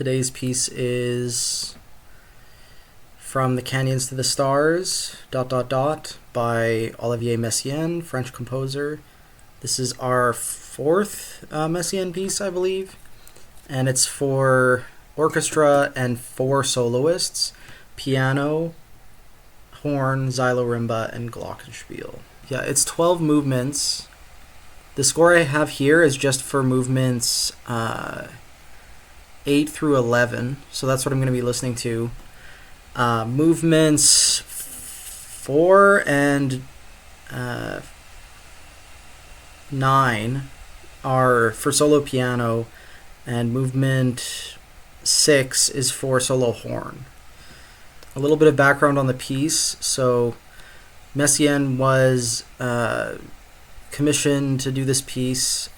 Today's piece is From the Canyons to the Stars, ... by Orchestra Messiaen, French composer. This is our fourth Messiaen piece, I believe, and it's for orchestra and 4 soloists: piano, horn, xylorimba, and glockenspiel. Yeah, it's 12 movements. The score I have here is just for movements 8 through 11, so that's what I'm going to be listening to. Movements 4 and 9 are for solo piano, and movement 6 is for solo horn. A little bit of background on the piece. So Messiaen was commissioned to do this piece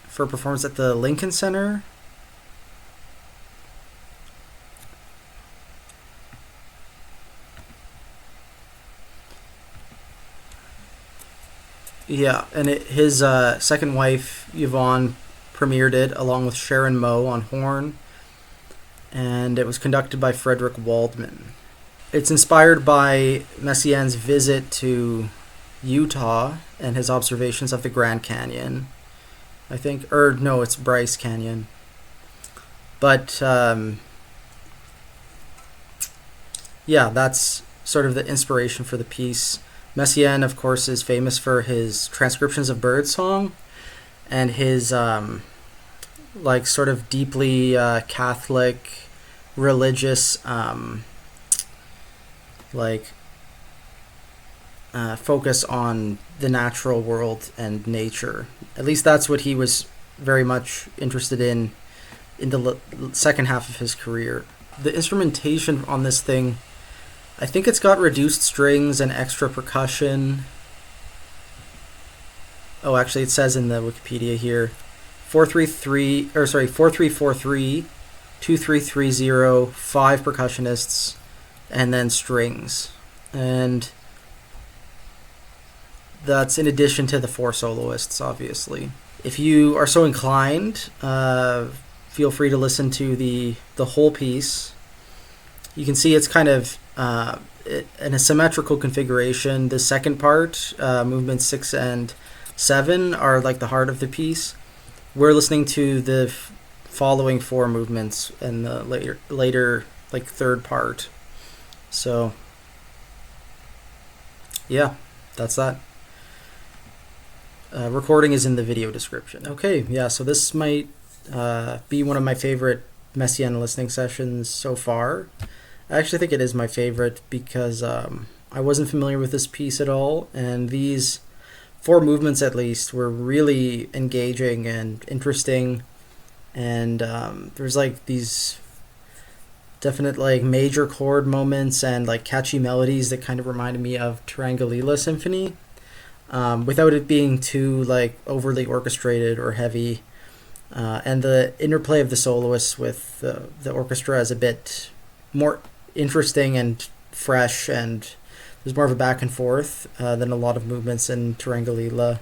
for a performance at the Lincoln Center. Yeah, and his second wife, Yvonne, premiered it along with Sharon Moe on horn, and it was conducted by Frederick Waldman. It's inspired by Messiaen's visit to Utah and his observations of the Grand Canyon, I think. Or no, it's Bryce Canyon. But yeah, that's sort of the inspiration for the piece. Messiaen, of course, is famous for his transcriptions of birdsong and his like sort of deeply Catholic, religious focus on the natural world and nature. At least that's what he was very much interested in the second half of his career. The instrumentation on this thing, I think it's got reduced strings and extra percussion. Oh, actually, it says in the Wikipedia here, 4343, 2330, 5 percussionists, and then strings. And that's in addition to the 4 soloists, obviously. If you are so inclined, feel free to listen to the whole piece. You can see it's kind of in a symmetrical configuration. The second part, movements 6 and 7, are like the heart of the piece. We're listening to the following 4 movements in the later like third part. So yeah, that's that. Recording is in the video description. Okay, yeah, so this might be one of my favorite Messiaen listening sessions so far. I actually think it is my favorite because I wasn't familiar with this piece at all, and these 4 movements at least were really engaging and interesting, and there's like these definite like major chord moments and like catchy melodies that kind of reminded me of Turangalila Symphony, without it being too like overly orchestrated or heavy, and the interplay of the soloists with the orchestra is a bit more interesting and fresh, and there's more of a back and forth than a lot of movements in Turangalila.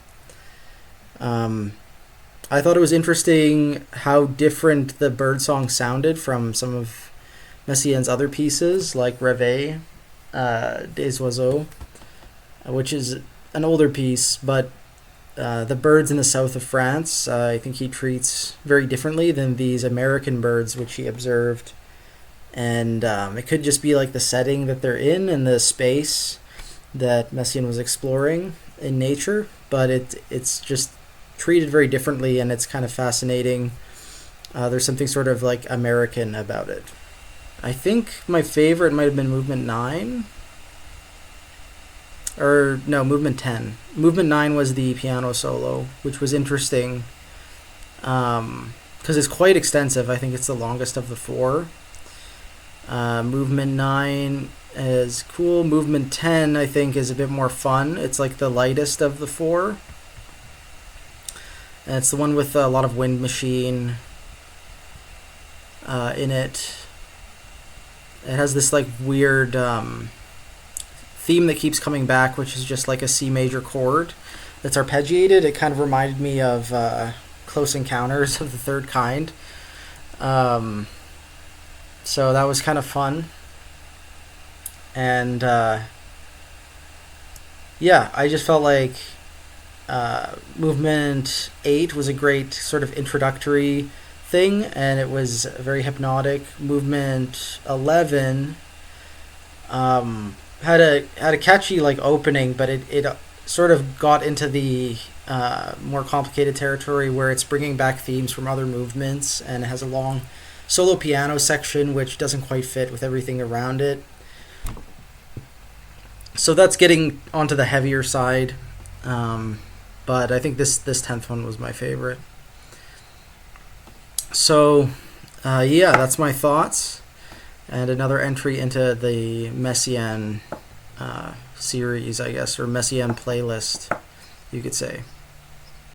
I thought it was interesting how different the birdsong sounded from some of Messiaen's other pieces, like Réveil des Oiseaux, which is an older piece, but the birds in the south of France, I think he treats very differently than these American birds, which he observed. And it could just be like the setting that they're in and the space that Messiaen was exploring in nature, but it's just treated very differently, and it's kind of fascinating. There's something sort of like American about it. I think my favorite might have been movement 9. Or no, movement 10. Movement 9 was the piano solo, which was interesting because it's quite extensive. I think it's the longest of the 4. Movement 9 is cool. Movement 10, I think, is a bit more fun. It's like the lightest of the 4. And it's the one with a lot of wind machine in it. It has this like weird theme that keeps coming back, which is just like a C major chord. that's arpeggiated. It kind of reminded me of Close Encounters of the Third Kind. So that was kind of fun. And yeah, I just felt like movement 8 was a great sort of introductory thing, and it was very hypnotic. Movement 11 had a catchy like opening, but it sort of got into the more complicated territory where it's bringing back themes from other movements, and it has a long solo piano section which doesn't quite fit with everything around it. So that's getting onto the heavier side, but I think this 10th one was my favorite. So yeah, that's my thoughts, and another entry into the Messiaen series, I guess, or Messiaen playlist, you could say.